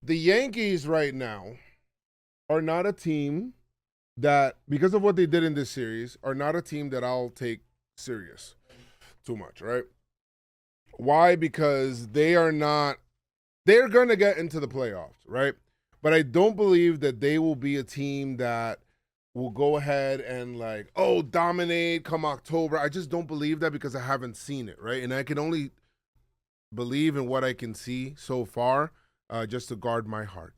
The Yankees right now are not a team that, because of what they did in this series, are not a team that I'll take serious too much, right? Why? Because they're going to get into the playoffs, right? But I don't believe that they will be a team that will go ahead and dominate come October. I just don't believe that because I haven't seen it, right? And I can only believe in what I can see so far, just to guard my heart.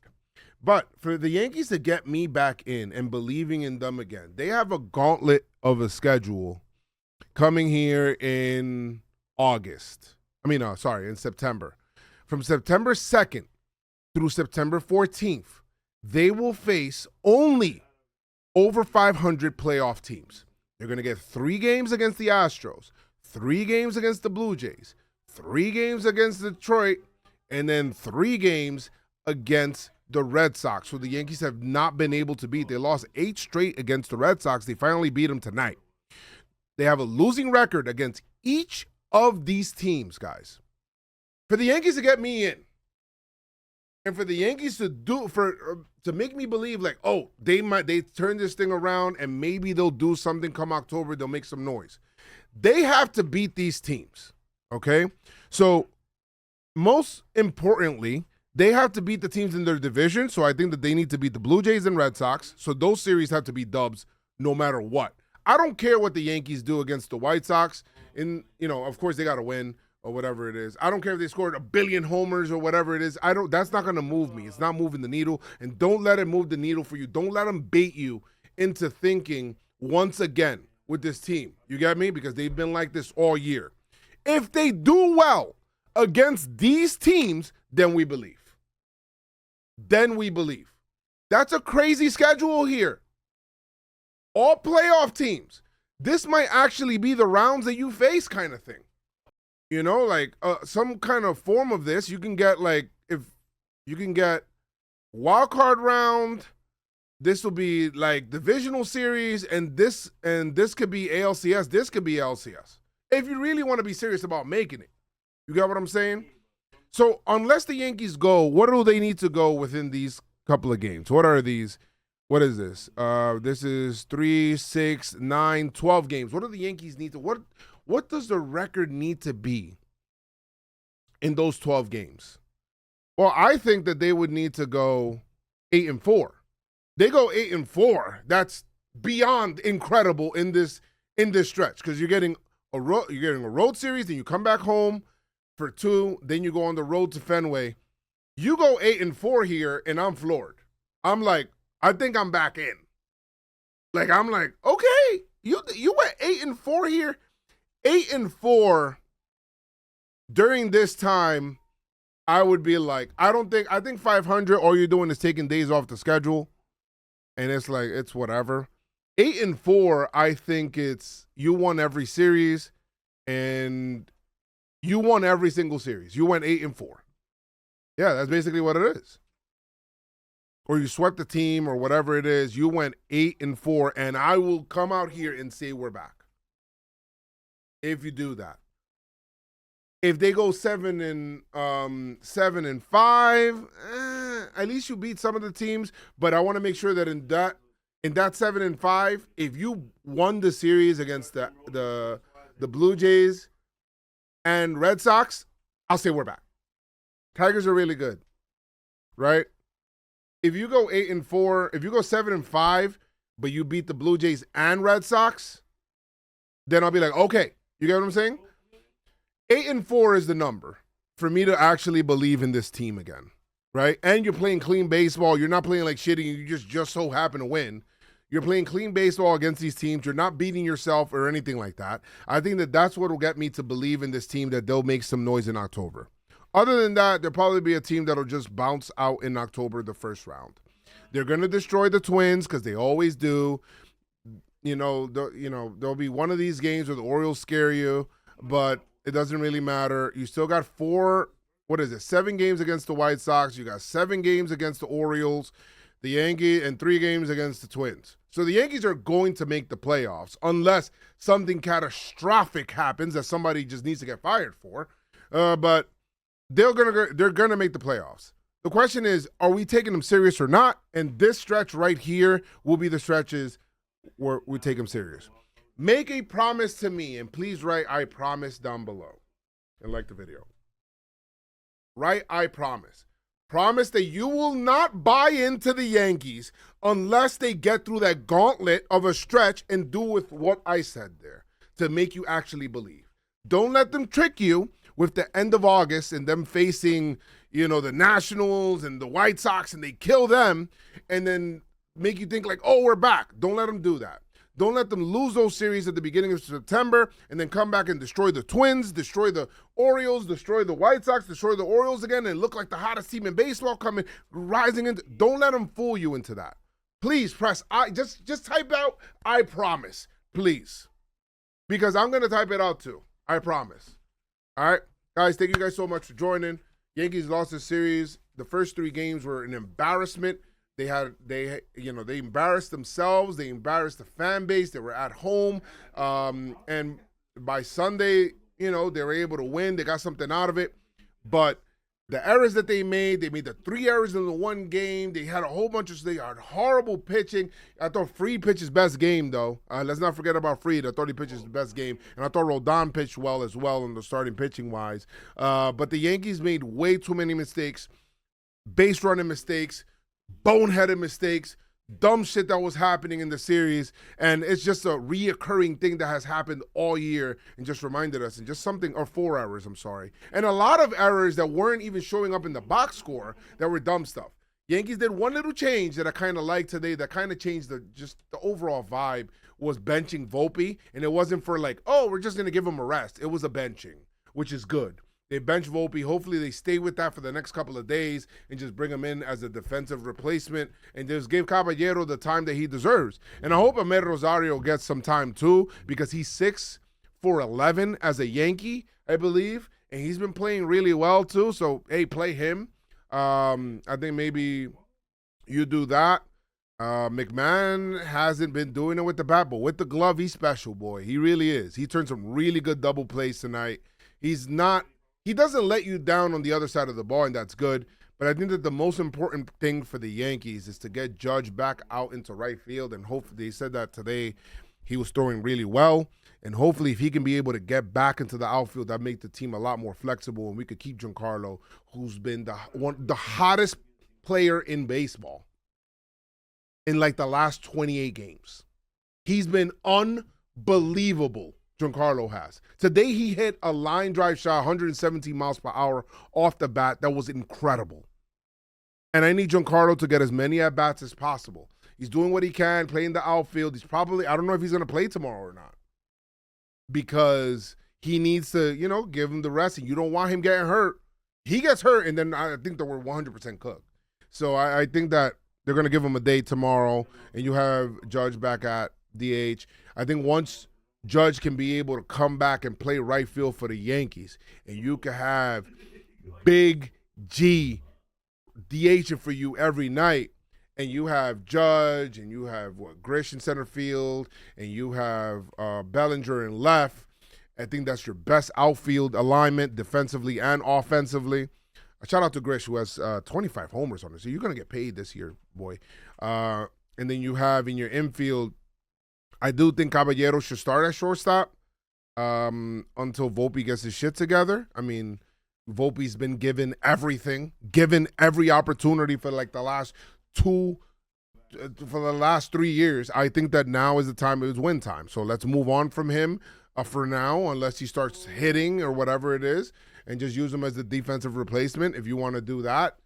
But for the Yankees to get me back in and believing in them again, they have a gauntlet of a schedule coming here in in September. From September 2nd through September 14th, they will face only over 500 playoff teams. They're going to get 3 games against the Astros, 3 games against the Blue Jays, 3 games against Detroit, and then 3 games against the Red Sox, who the Yankees have not been able to beat. They lost 8 straight against the Red Sox. They finally beat them tonight. They have a losing record against each of these teams, guys. For the Yankees to get me in, and for the Yankees to make me believe they turn this thing around and maybe they'll do something come October, they'll make some noise. They have to beat these teams, okay? So most importantly, they have to beat the teams in their division. So I think that they need to beat the Blue Jays and Red Sox. So those series have to be dubs no matter what. I don't care what the Yankees do against the White Sox. Of course they got to win or whatever it is. I don't care if they scored 1 billion homers or whatever it is. That's not going to move me. It's not moving the needle. And don't let it move the needle for you. Don't let them bait you into thinking once again with this team. You get me? Because they've been like this all year. If they do well against these teams, then we believe. That's a crazy schedule here. All playoff teams. This might actually be the rounds that you face kind of thing. Some kind of form of this. You can get if you can get wild card round, this will be divisional series, and this could be ALCS, this could be LCS. If you really want to be serious about making it. You get what I'm saying? So unless the Yankees go, what do they need to go within these couple of games? What are these? What is this? This is 3, 6, 9, 12 games. What do the Yankees need to what does the record need to be in those 12 games? Well, I think that they would need to go 8-4. They go 8-4. That's beyond incredible in this stretch because you're getting a road series, then you come back home for 2, then you go on the road to Fenway. You go 8-4 here, and I'm floored. I'm like, I think I'm back in. I'm like, okay, you went 8-4 here. 8-4 during this time, I would be like, I think 500, all you're doing is taking days off the schedule. And it's whatever. 8-4, I think you won every series and you won every single series. You went 8-4. Yeah, that's basically what it is. Or you swept the team or whatever it is. You went 8-4, and I will come out here and say we're back. If you do that. If they go 7-5, at least you beat some of the teams. But I want to make sure that in that 7-5, if you won the series against the Blue Jays and Red Sox, I'll say we're back. Tigers are really good, right? If you go 8-4, if you go 7-5, but you beat the Blue Jays and Red Sox, then I'll be like, okay, you get what I'm saying? 8-4 is the number for me to actually believe in this team again, right? And you're playing clean baseball. You're not playing like shitty. You just so happen to win. You're playing clean baseball against these teams. You're not beating yourself or anything like that. I think that that's what will get me to believe in this team, that they'll make some noise in October. Other than that, there'll probably be a team that'll just bounce out in October the first round. They're going to destroy the Twins because they always do. There'll be one of these games where the Orioles scare you, but it doesn't really matter. You still got 7 games against the White Sox. You got 7 games against the Orioles, the Yankees, and 3 games against the Twins. So the Yankees are going to make the playoffs unless something catastrophic happens that somebody just needs to get fired for. But they're gonna make the playoffs. The question is, are we taking them serious or not? And this stretch right here will be the stretches where we take them serious. Make a promise to me, and please write "I promise" down below and like the video. Write "I promise." Promise that you will not buy into the Yankees unless they get through that gauntlet of a stretch and do with what I said there to make you actually believe. Don't let them trick you with the end of August and them facing, the Nationals and the White Sox, and they kill them and then make you think like, oh, we're back. Don't let them do that. Don't let them lose those series at the beginning of September and then come back and destroy the Twins, destroy the Orioles, destroy the White Sox, destroy the Orioles again, and look like the hottest team in baseball rising into. Don't let them fool you into that. Please press I. Just type out "I promise," please, because I'm gonna type it out too. I promise. All right, guys. Thank you guys so much for joining. Yankees lost the series. The first 3 games were an embarrassment. They embarrassed themselves. They embarrassed the fan base. They were at home. And by Sunday, they were able to win. They got something out of it. But the errors that they made the 3 errors in the one game. They had a whole bunch of, they had horrible pitching. I thought Fried pitched his best game, though. Let's not forget about Fried. I thought he pitched his best game. And I thought Rodon pitched well as well in the starting pitching-wise. But the Yankees made way too many mistakes, base running mistakes, boneheaded mistakes, dumb shit that was happening in the series, and it's just a reoccurring thing that has happened all year and just reminded us, and just something, or 4 errors, I'm sorry, and a lot of errors that weren't even showing up in the box score that were dumb stuff. Yankees did one little change that I kind of liked today that kind of changed the overall vibe, was benching Volpe, and it wasn't for like, oh, we're just going to give him a rest. It was a benching, which is good. They bench Volpe. Hopefully they stay with that for the next couple of days and just bring him in as a defensive replacement and just give Caballero the time that he deserves. And I hope Amed Rosario gets some time too, because he's 6 for 11 as a Yankee, I believe, and he's been playing really well too. So, hey, play him. I think maybe you do that. McMahon hasn't been doing it with the bat, but with the glove, he's special, boy. He really is. He turned some really good double plays tonight. He doesn't let you down on the other side of the ball, and that's good. But I think that the most important thing for the Yankees is to get Judge back out into right field, and hopefully, they said that today he was throwing really well. And hopefully, if he can be able to get back into the outfield, that make the team a lot more flexible, and we could keep Giancarlo, who's been the hottest player in baseball in like the last 28 games. He's been unbelievable. Giancarlo has. Today he hit a line drive shot, 117 miles per hour off the bat. That was incredible. And I need Giancarlo to get as many at-bats as possible. He's doing what he can, playing the outfield. He's probably, I don't know if he's going to play tomorrow or not, because he needs to, give him the rest, and you don't want him getting hurt. He gets hurt, and then I think that we're 100% cooked. So I think that they're going to give him a day tomorrow, and you have Judge back at DH. I think once Judge can be able to come back and play right field for the Yankees, and you can have Big G DHing for you every night, and you have Judge, and you have Grish in center field, and you have Bellinger in left. I think that's your best outfield alignment defensively and offensively. Shout out to Grish, who has 25 homers on it, so you're going to get paid this year, boy. And then you have in your infield, I do think Caballero should start at shortstop until Volpe gets his shit together. I mean, Volpe's been given everything, given every opportunity for like the last 3 years. I think that now is the time, it was win time. So let's move on from him for now, unless he starts hitting or whatever it is, and just use him as the defensive replacement if you want to do that.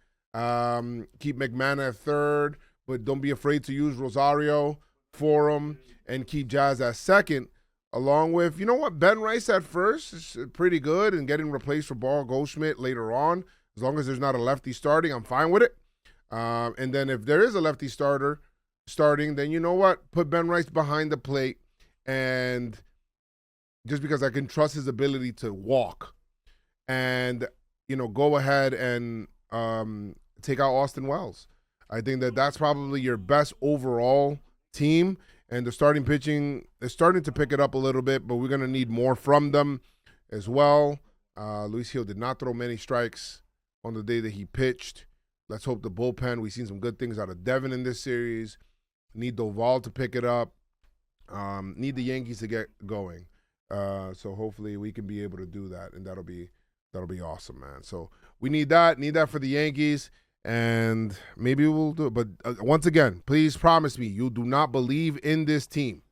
Keep McMahon at third, but don't be afraid to use Rosario for him. And keep Jazz at second, along with, Ben Rice at first is pretty good, and getting replaced for Ball Goldschmidt later on. As long as there's not a lefty starting, I'm fine with it. And then if there is a lefty starting, then you know what? Put Ben Rice behind the plate, and just because I can trust his ability to walk, and, go ahead and take out Austin Wells. I think that that's probably your best overall team. And the starting pitching is starting to pick it up a little bit, but we're going to need more from them as well. Luis Gil did not throw many strikes on the day that he pitched. Let's hope the bullpen. We've seen some good things out of Devin in this series. Need Doval to pick it up. Need the Yankees to get going. So hopefully we can be able to do that, and that'll be awesome, man. So we need that for the Yankees, and maybe we'll do it. But once again, please promise me you do not believe in this team.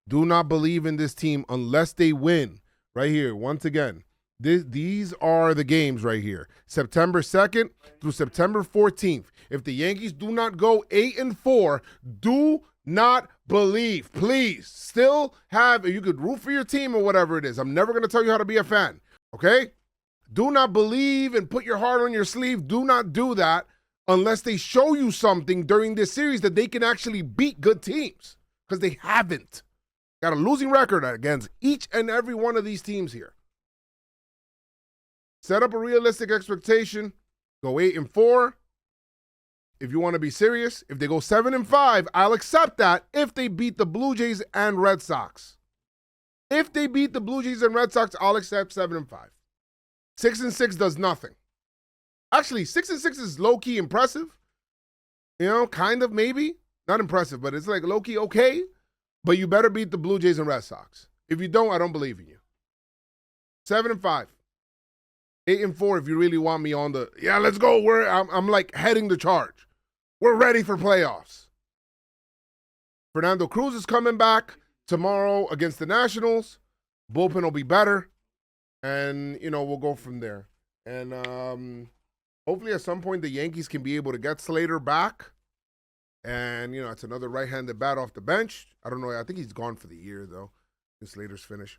Do not believe in this team unless they win. Right here, once again, these are the games right here. September 2nd through September 14th. If the Yankees do not go 8-4, do not believe. Please, still have, you could root for your team or whatever it is. I'm never going to tell you how to be a fan, okay? Do not believe and put your heart on your sleeve. Do not do that unless they show you something during this series that they can actually beat good teams, because they haven't. Got a losing record against each and every one of these teams here. Set up a realistic expectation. Go 8-4. If you want to be serious, if they go 7-5, I'll accept that if they beat the Blue Jays and Red Sox. If they beat the Blue Jays and Red Sox, I'll accept 7-5. 6-6 does nothing. Actually, 6-6 is low-key impressive. You know, kind of, maybe. Not impressive, but it's like low-key okay. But you better beat the Blue Jays and Red Sox. If you don't, I don't believe in you. 7-5. 8-4 if you really want me on the, yeah, let's go. I'm like heading the charge. We're ready for playoffs. Fernando Cruz is coming back tomorrow against the Nationals. Bullpen will be better. And, you know, we'll go from there. And hopefully at some point the Yankees can be able to get Slater back. And, you know, it's another right-handed bat off the bench. I don't know. I think he's gone for the year, though. Slater's finished.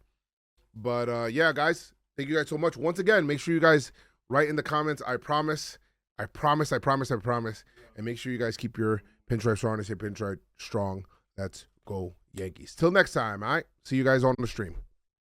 But, yeah, guys, thank you guys so much. Once again, make sure you guys write in the comments, I promise. And make sure you guys keep your pinstripe strong. I say pinstripe strong. Let's go Yankees. Till next time, all right? See you guys on the stream.